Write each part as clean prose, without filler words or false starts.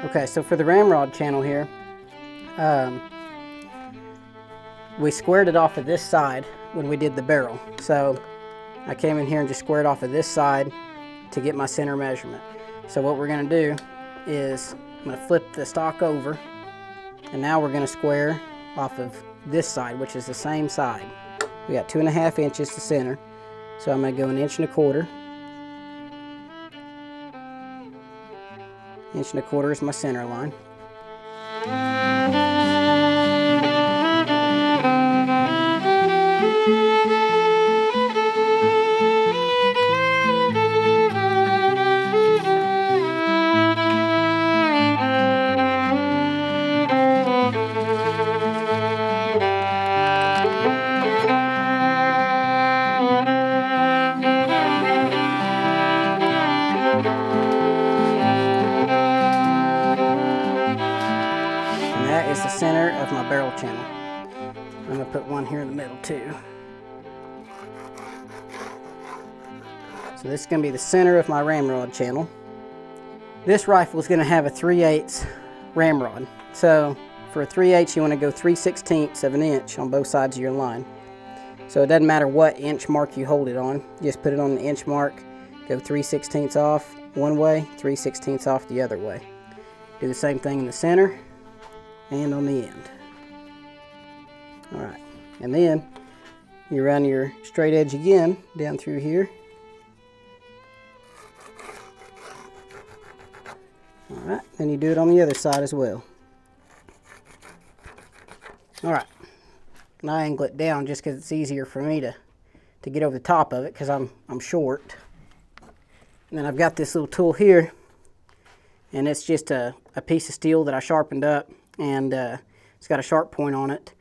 Okay, so for the Ramrod channel here, we squared it off of this side when we did the barrel. So I came in here and just squared off of this side to get my center measurement. So what we're going to do is I'm going to flip the stock over, and now we're going to square off of this side, which is the same side. We got 2.5 inches to center, so I'm going to go 1.25 inches. 1.25 inches is my center line. Is the center of my barrel channel. I'm going to put one here in the middle too. So this is going to be the center of my ramrod channel. This rifle is going to have a 3/8 ramrod. So for a 3/8 you want to go 3/16 of an inch on both sides of your line. So it doesn't matter what inch mark you hold it on. You just put it on the inch mark, go 3/16 off one way, 3/16 off the other way. Do the same thing in the center and on the end. Alright, and then you run your straight edge again down through here. Alright, then you do it on the other side as well. Alright, and I angle it down just because it's easier for me to get over the top of it because I'm short. And then I've got this little tool here, and it's just a piece of steel that I sharpened up, and it's got a sharp point on it,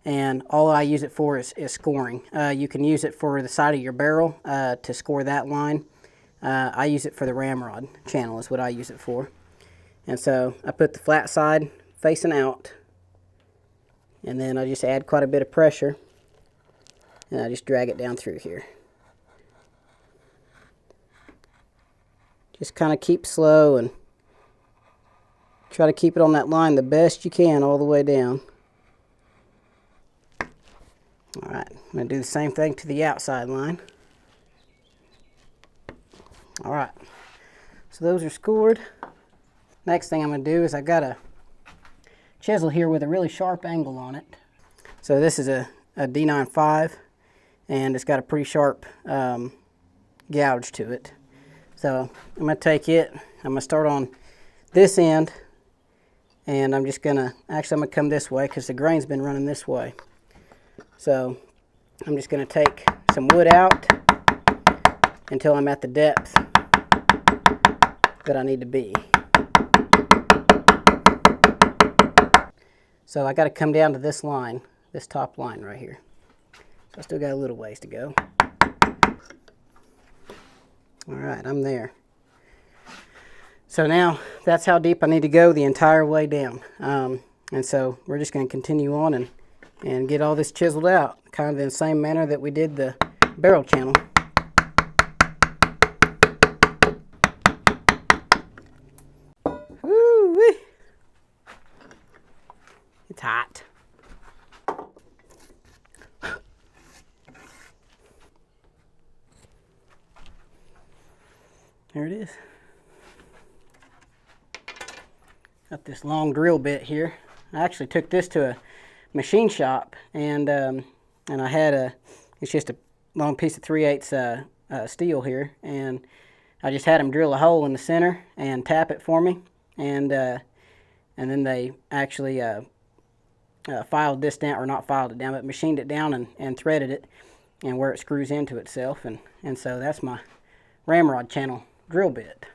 and all I use it for is scoring. You can use it for the side of your barrel to score that line. I use it for the ramrod channel is what I use it for. And so I put the flat side facing out, and then I just add quite a bit of pressure, and I just drag it down through here. Just kind of keep slow and try to keep it on that line the best you can all the way down. Alright, I'm going to do the same thing to the outside line. Alright, so those are scored. Next thing I'm going to do is I've got a chisel here with a really sharp angle on it. So this is a D9.5, and it's got a pretty sharp gouge to it. So I'm going to take it, I'm going to start on this end, and I'm just going to, actually I'm going to come this way because the grain's been running this way. So I'm just going to take some wood out until I'm at the depth that I need to be. So I got to come down to this line, this top line right here. So I still got a little ways to go. Alright, I'm there. So now that's how deep I need to go the entire way down. And so we're just going to continue on and get all this chiseled out, kind of in the same manner that we did the barrel channel. Woo-wee. It's hot. There it is. Got this long drill bit here. I actually took this to a machine shop, and I had it's just a long piece of 3/8 steel here, and I just had them drill a hole in the center and tap it for me, and then they actually filed this down, or not filed it down, but machined it down and threaded it, and where it screws into itself, and so that's my Ramrod channel drill bit.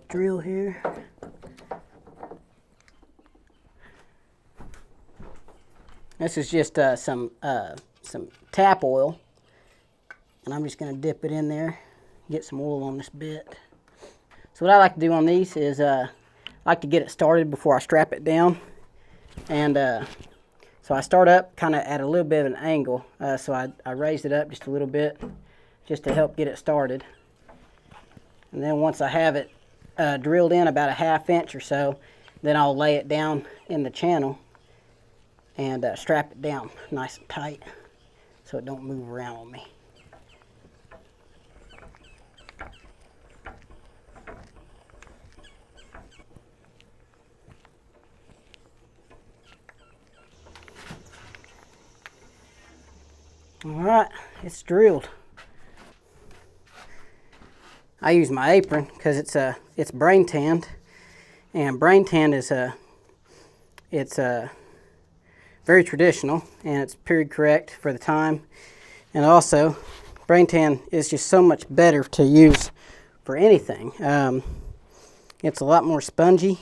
Drill here. This is just some tap oil, and I'm just going to dip it in there, get some oil on this bit. So what I like to do on these is I like to get it started before I strap it down, and So I start up kind of at a little bit of an angle, so I raised it up just a little bit just to help get it started. And then once I have it drilled in about a 1/2 inch or so, then I'll lay it down in the channel and strap it down nice and tight so it don't move around on me. Alright, it's drilled. I use my apron because it's brain tanned, and brain tan is very traditional, and it's period correct for the time, and also brain tan is just so much better to use for anything. It's a lot more spongy.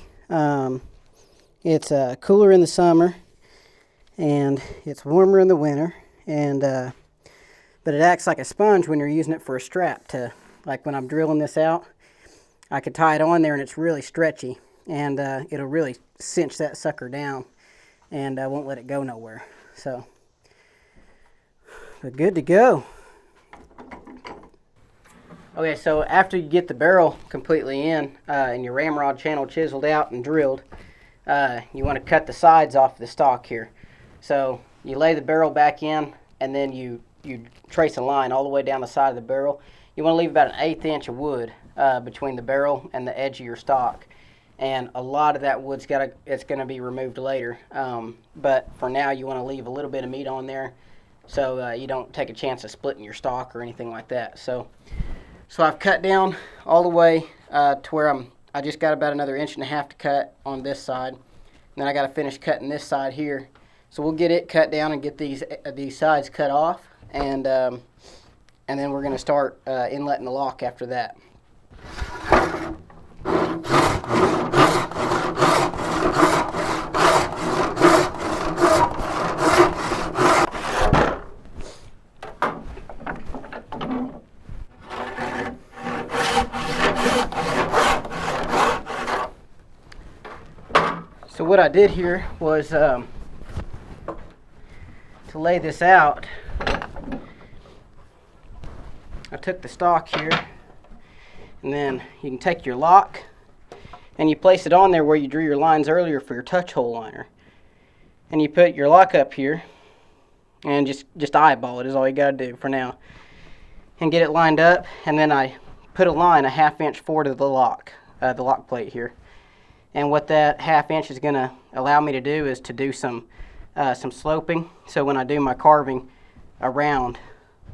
It's cooler in the summer, and it's warmer in the winter. And but it acts like a sponge when you're using it for a strap. To like when I'm drilling this out, I could tie it on there and it's really stretchy, and it'll really cinch that sucker down, and I won't let it go nowhere. So we're good to go. Okay, so after you get the barrel completely in and your ramrod channel chiseled out and drilled, you want to cut the sides off the stock here. So you lay the barrel back in, and then you trace a line all the way down the side of the barrel. You want to leave about an 1/8 inch of wood between the barrel and the edge of your stock. And a lot of that wood's it's going to be removed later. But for now, you want to leave a little bit of meat on there so you don't take a chance of splitting your stock or anything like that. So I've cut down all the way to where I just got about another 1.5 inches to cut on this side. And then I got to finish cutting this side here. So we'll get it cut down and get these sides cut off, and then we're going to start inletting the lock after that. So what I did here was to lay this out, I took the stock here, and then you can take your lock and you place it on there where you drew your lines earlier for your touch hole liner, and you put your lock up here and just eyeball it is all you got to do for now, and get it lined up. And then I put a line a 1/2 inch forward of the lock plate here, and what that 1/2 inch is going to allow me to do is to do some sloping. So when I do my carving around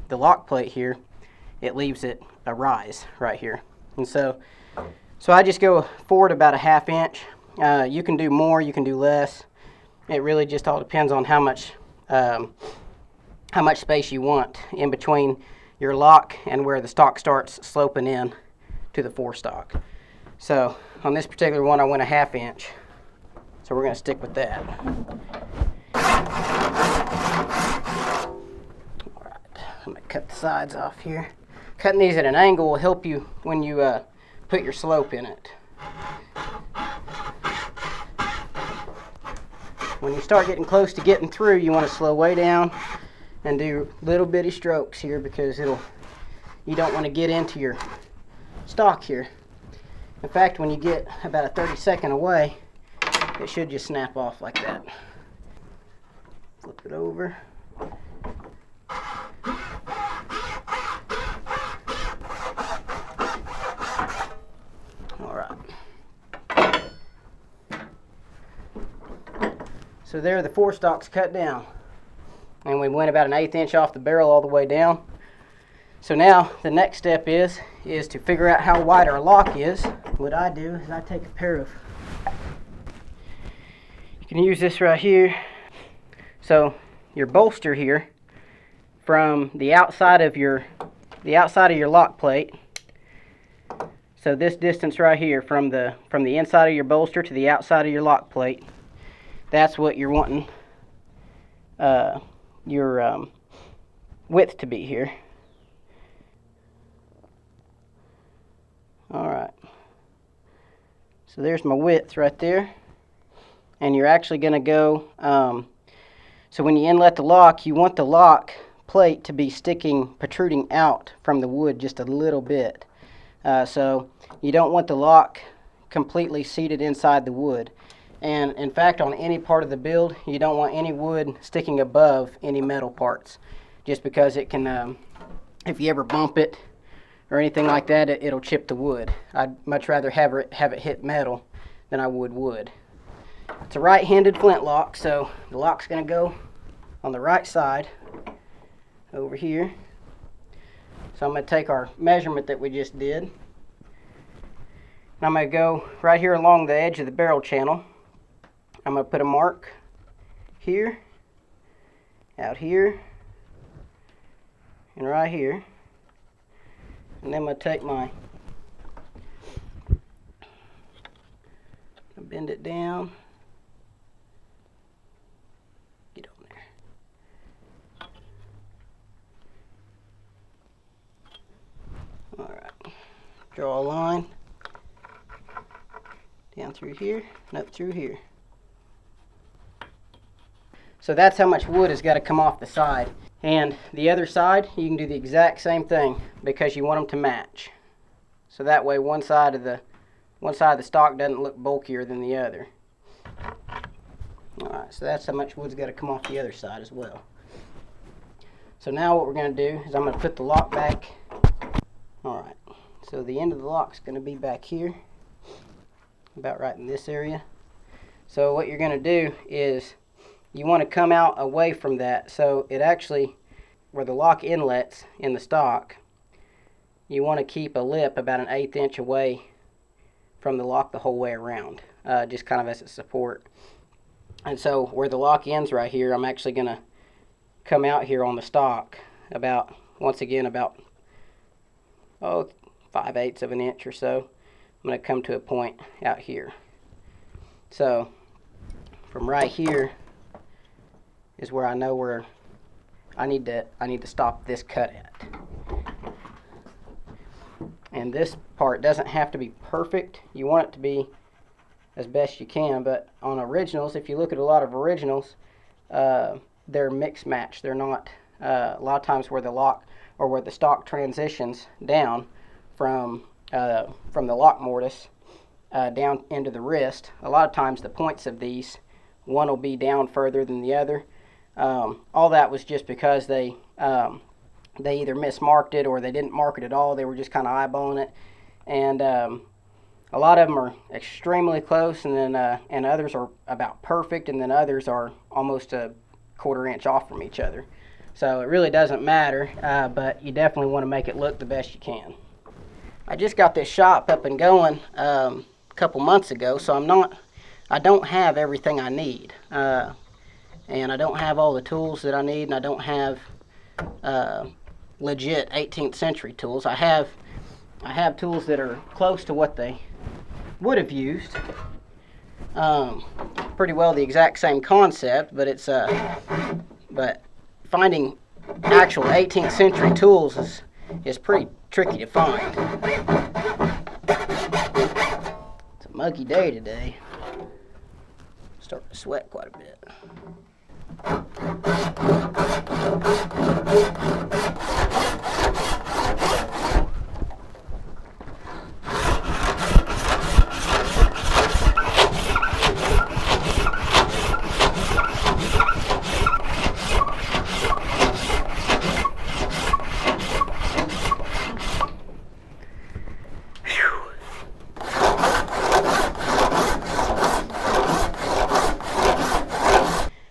the lock plate here, it leaves it a rise right here. And so I just go forward about a 1/2 inch. You can do more, you can do less. It really just all depends on how much space you want in between your lock and where the stock starts sloping in to the forestock. So on this particular one, I went a 1/2 inch. So we're going to stick with that. Alright, I'm going to cut the sides off here. Cutting these at an angle will help you when you put your slope in it. When you start getting close to getting through, you want to slow way down and do little bitty strokes here, because you don't want to get into your stock here. In fact, when you get about a 30-second away, it should just snap off like that. Flip it over. Alright. So there, the forestock's cut down. And we went about an 1/8 inch off the barrel all the way down. So now the next step is to figure out how wide our lock is. What I do is I take a pair of, you can use this right here. So your bolster here, from the outside of your lock plate. So this distance right here from the inside of your bolster to the outside of your lock plate, that's what you're wanting your width to be here. Alright, so there's my width right there, and you're actually going to go So when you inlet the lock, you want the lock plate to be protruding out from the wood just a little bit. So you don't want the lock completely seated inside the wood. And in fact, on any part of the build, you don't want any wood sticking above any metal parts, just because it can, if you ever bump it or anything like that, it'll chip the wood. I'd much rather have it hit metal than I would wood. It's a right-handed flintlock, so the lock's going to go on the right side over here. So I'm going to take our measurement that we just did, and I'm going to go right here along the edge of the barrel channel. I'm going to put a mark here, out here, and right here. And then I'm going to take bend it down. Get on there. Alright. Draw a line down through here and up through here. So that's how much wood has got to come off the side. And the other side, you can do the exact same thing because you want them to match. So that way one side of the stock doesn't look bulkier than the other. Alright, so that's how much wood's got to come off the other side as well. So now what we're going to do is I'm going to put the lock back. Alright, so the end of the lock's going to be back here, about right in this area. So what you're going to do is you want to come out away from that, so it actually, where the lock inlets in the stock, you want to keep a lip about 1/8 inch away from the lock the whole way around, just kind of as a support. And so where the lock ends right here, I'm actually going to come out here on the stock about, once again, about 5/8 of an inch or so. I'm going to come to a point out here. So from right here is where I know where I need to stop this cut at. And this part doesn't have to be perfect. You want it to be as best you can, but on originals, if you look at a lot of originals, they're mix match. They're not, a lot of times where the lock or where the stock transitions down from the lock mortise down into the wrist, a lot of times the points of these, one will be down further than the other. All that was just because they either mismarked it or they didn't mark it at all. They were just kind of eyeballing it, and a lot of them are extremely close, and then and others are about perfect, and then others are almost a 1/4 inch off from each other. So it really doesn't matter, but you definitely want to make it look the best you can. I just got this shop up and going a couple months ago, so I don't have everything I need. And I don't have all the tools that I need, and I don't have legit 18th century tools. I have tools that are close to what they would have used. Pretty well the exact same concept, but it's but finding actual 18th century tools is pretty tricky to find. It's a muggy day today. Starting to sweat quite a bit.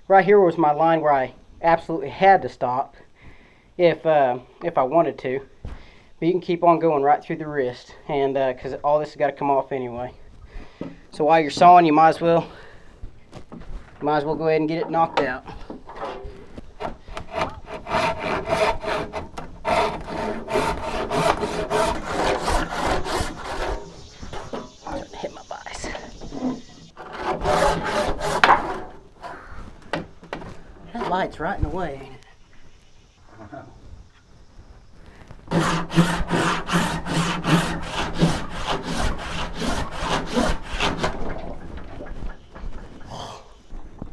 Right here was my line where I absolutely had to stop if I wanted to. But you can keep on going right through the wrist, and because all this has got to come off anyway. So while you're sawing, you might as well go ahead and get it knocked out. Starting to hit my vise. That light's right in the way, ain't it?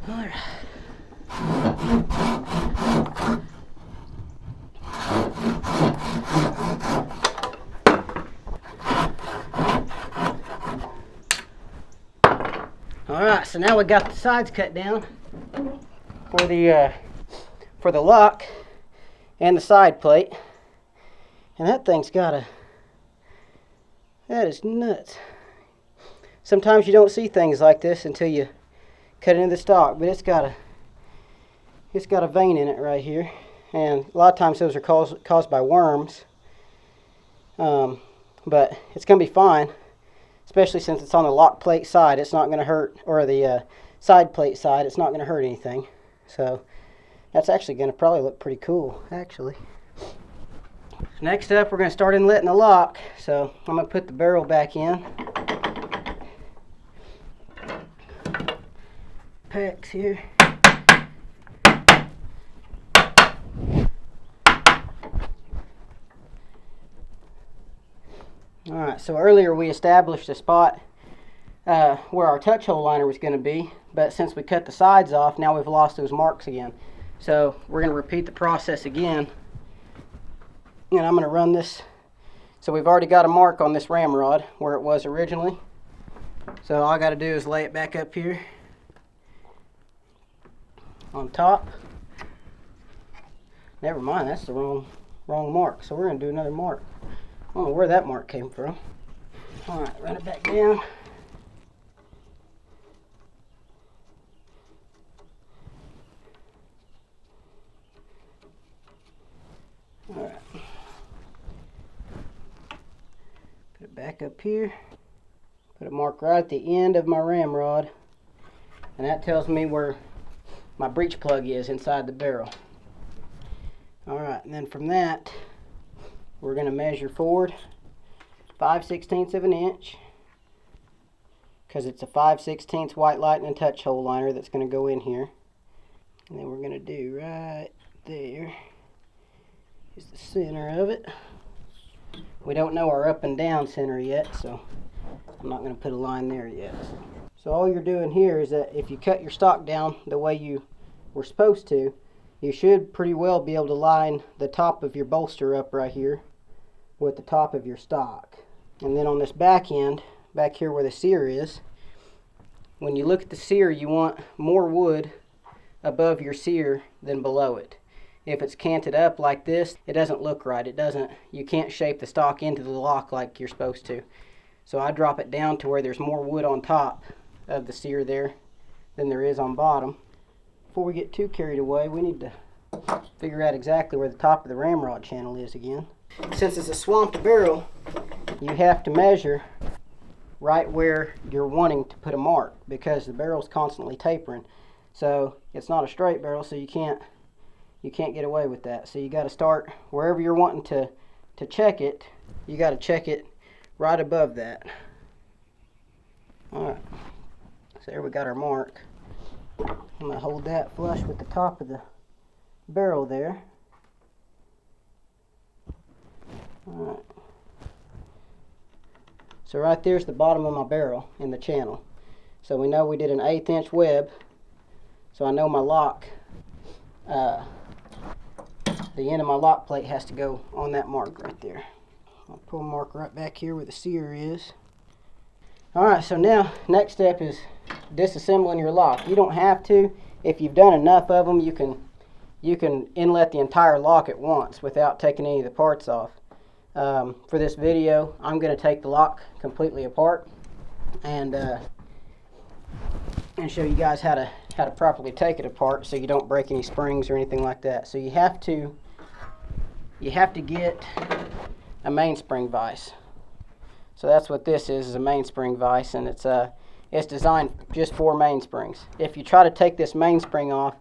All right. so now we got the sides cut down for the lock and the side plate. And that thing's that is nuts. Sometimes you don't see things like this until you cut it into the stock, but it's got a vein in it right here. And a lot of times those are caused by worms. But it's going to be fine, especially since it's on the lock plate side. It's not going to hurt, or the side plate side, it's not going to hurt anything. So that's actually going to probably look pretty cool, actually. Next up, we're going to start inletting the lock. So I'm going to put the barrel back in. Pegs here. Alright, so earlier we established a spot where our touch hole liner was going to be, but since we cut the sides off, now we've lost those marks again. So we're going to repeat the process again. And I'm going to run this. So we've already got a mark on this ramrod where it was originally. So all I got to do is lay it back up here on top. Never mind, that's the wrong mark. So we're going to do another mark. I don't know where that mark came from. Alright, run it back down. Alright. Put it back up here. Put a mark right at the end of my ramrod. And that tells me where my breech plug is inside the barrel. Alright, and then from that, we're going to measure forward 5/16 of an inch, because it's a 5/16 white lightning touch hole liner that's going to go in here. And then we're going to do right there is the center of it. We don't know our up and down center yet, so I'm not going to put a line there yet. So all you're doing here is that if you cut your stock down the way you were supposed to, you should pretty well be able to line the top of your bolster up right here with the top of your stock. And then on this back end, back here where the sear is, when you look at the sear, you want more wood above your sear than below it. If it's canted up like this, it doesn't look right. You can't shape the stock into the lock like you're supposed to. So I drop it down to where there's more wood on top of the sear there than there is on bottom. Before we get too carried away, we need to figure out exactly where the top of the ramrod channel is again. Since it's a swamped barrel, you have to measure right where you're wanting to put a mark, because the barrel's constantly tapering. So it's not a straight barrel, so you can't get away with that. So you got to start wherever you're wanting to check it. You got to check it right above that. Alright, so there we got our mark. I'm going to hold that flush with the top of the barrel there. Alright. So right there's the bottom of my barrel in the channel. So we know we did an 1/8 inch web. So I know my lock, the end of my lock plate has to go on that mark right there. I'll pull a mark right back here where the sear is. Alright, so now next step is disassembling your lock. You don't have to. If you've done enough of them, you can inlet the entire lock at once without taking any of the parts off. For this video, I'm going to take the lock completely apart and show you guys how to properly take it apart so you don't break any springs or anything like that. So you have to get a mainspring vise. So that's what this is a mainspring vise, and it's designed just for mainsprings. If you try to take this mainspring off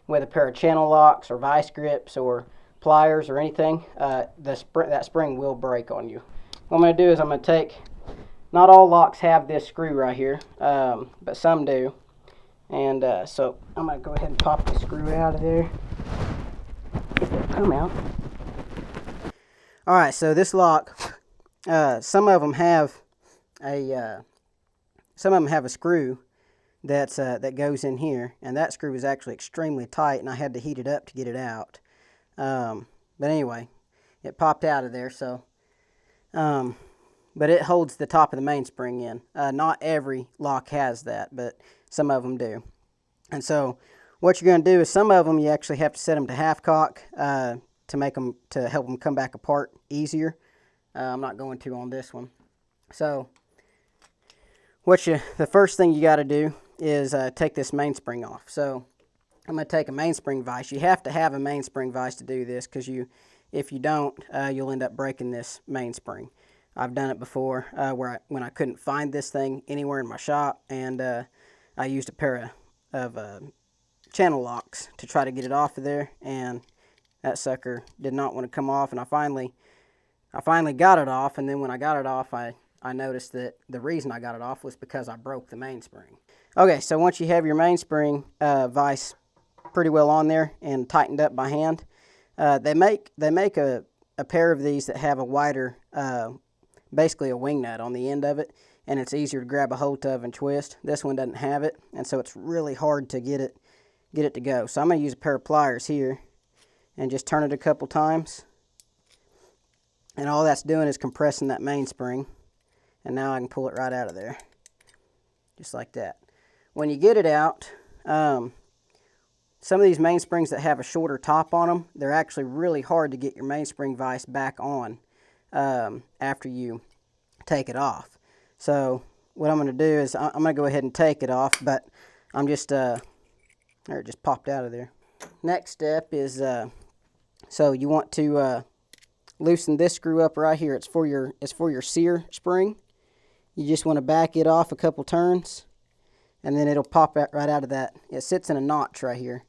with a pair of channel locks or vice grips or pliers or anything, that spring will break on you. What I'm going to do is I'm going to take, not all locks have this screw right here, but some do. And so I'm going to go ahead and pop the screw out of there. If it'll come out. Alright, so this lock, some of them have a screw that goes in here, and that screw is actually extremely tight, and I had to heat it up to get it out. But anyway, it popped out of there, so but it holds the top of the mainspring in. Not every lock has that, but Some of them do. And so what you're going to do is some of them you actually have to set them to half cock to help them come back apart easier. I'm not going to on this one. So the first thing you got to do is take this mainspring off. So I'm going to take a mainspring vise. You have to have a mainspring vise to do this, because if you don't, you'll end up breaking this mainspring. I've done it before when I couldn't find this thing anywhere in my shop, and I used a pair of channel locks to try to get it off of there, and that sucker did not want to come off. And I finally got it off, and then when I got it off, I noticed that the reason I got it off was because I broke the mainspring. Okay, so once you have your mainspring vise pretty well on there and tightened up by hand, they make a pair of these that have a wider, basically a wing nut on the end of it, and it's easier to grab a hold of and twist. This one doesn't have it, and so it's really hard to get it to go. So I'm going to use a pair of pliers here and just turn it a couple times, and all that's doing is compressing that mainspring, and now I can pull it right out of there, just like that. When you get it out, some of these mainsprings that have a shorter top on them, they're actually really hard to get your mainspring vise back on after you take it off. So what I'm going to do is I'm going to go ahead and take it off, but I'm just, there, it just popped out of there. Next step is, so you want to loosen this screw up right here. It's for your sear spring. You just want to back it off a couple turns, and then it'll pop out right out of that. It sits in a notch right here.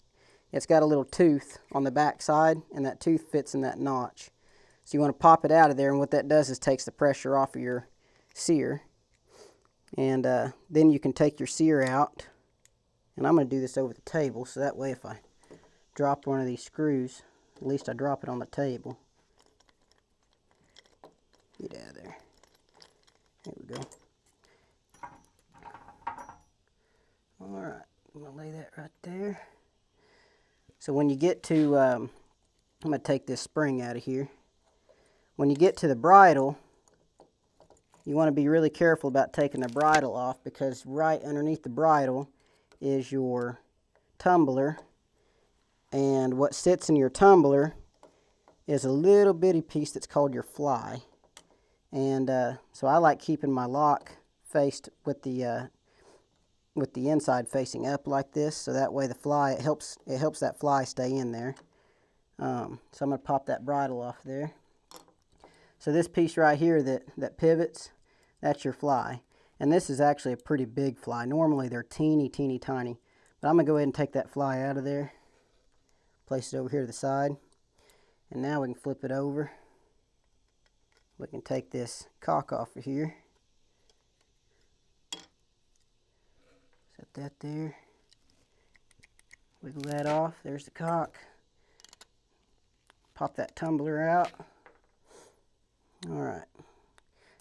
It's got a little tooth on the back side, and that tooth fits in that notch. So you want to pop it out of there, and what that does is takes the pressure off of your sear. And then you can take your sear out, and I'm going to do this over the table, so that way if I drop one of these screws, at least I drop it on the table. Get out of there. There we go. Alright, I'm going to lay that right there. So when you get to, I'm going to take this spring out of here. When you get to the bridle, you want to be really careful about taking the bridle off, because right underneath the bridle is your tumbler, and what sits in your tumbler is a little bitty piece that's called your fly. And so I like keeping my lock faced with the inside facing up like this, so that way the fly, it helps that fly stay in there. So I'm going to pop that bridle off there. So this piece right here that pivots, that's your fly. And this is actually a pretty big fly. Normally they're teeny tiny. But I'm going to go ahead and take that fly out of there. Place it over here to the side. And now we can flip it over. We can take this cock off of here. Set that there. Wiggle that off. There's the cock. Pop that tumbler out. Alright.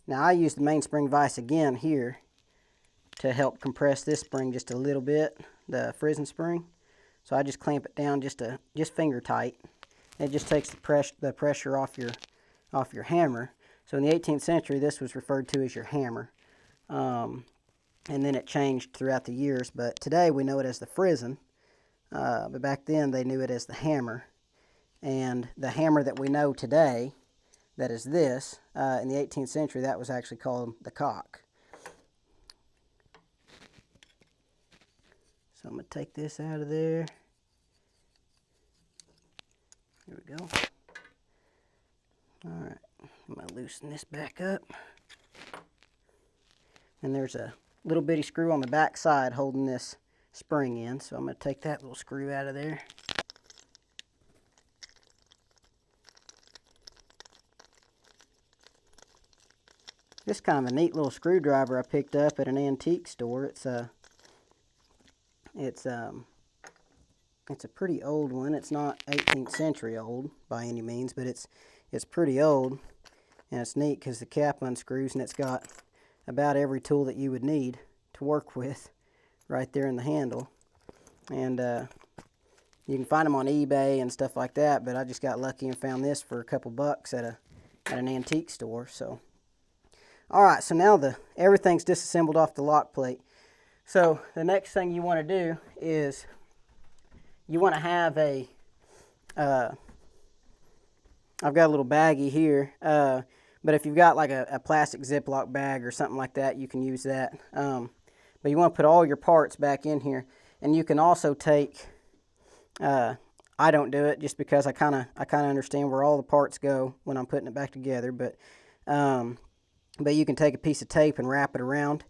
Now I use the mainspring vise again here to help compress this spring just a little bit, the frizzen spring. So I just clamp it down just finger tight. It just takes the pressure off your hammer. So in the 18th century, this was referred to as your hammer. And then it changed throughout the years, but today we know it as the frizzen. But back then they knew it as the hammer. And the hammer that we know today, that is this, in the 18th century, that was actually called the cock. So I'm going to take this out of there. There we go. Alright, I'm going to loosen this back up. And there's a little bitty screw on the back side holding this spring in, so I'm going to take that little screw out of there. This is kind of a neat little screwdriver I picked up at an antique store. It's a pretty old one. It's not 18th century old by any means, but it's pretty old, and it's neat because the cap unscrews and it's got about every tool that you would need to work with right there in the handle. And you can find them on eBay and stuff like that, but I just got lucky and found this for a couple bucks at an antique store. So alright, so now everything's disassembled off the lock plate. So the next thing you want to do is you want to have a, I've got a little baggie here, but if you've got like a plastic Ziploc bag or something like that, you can use that. But you want to put all your parts back in here, and you can also take, I don't do it just because I kind of understand where all the parts go when I'm putting it back together, but you can take a piece of tape and wrap it around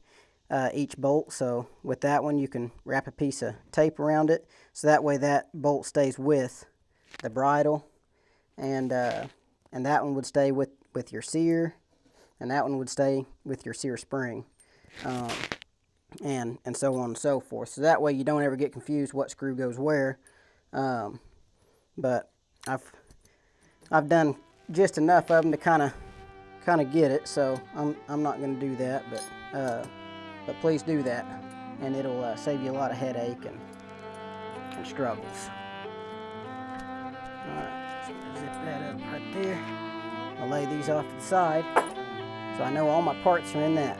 each bolt. So with that one, you can wrap a piece of tape around it, so that way that bolt stays with the bridle, and that one would stay with your sear, and that one would stay with your sear spring, and so on and so forth. So that way you don't ever get confused what screw goes where. But I've done just enough of them to kind of get it, so I'm not going to do that, but please do that, and it'll save you a lot of headache and struggles. Alright, so zip that up right there. I'll lay these off to the side, so I know all my parts are in that.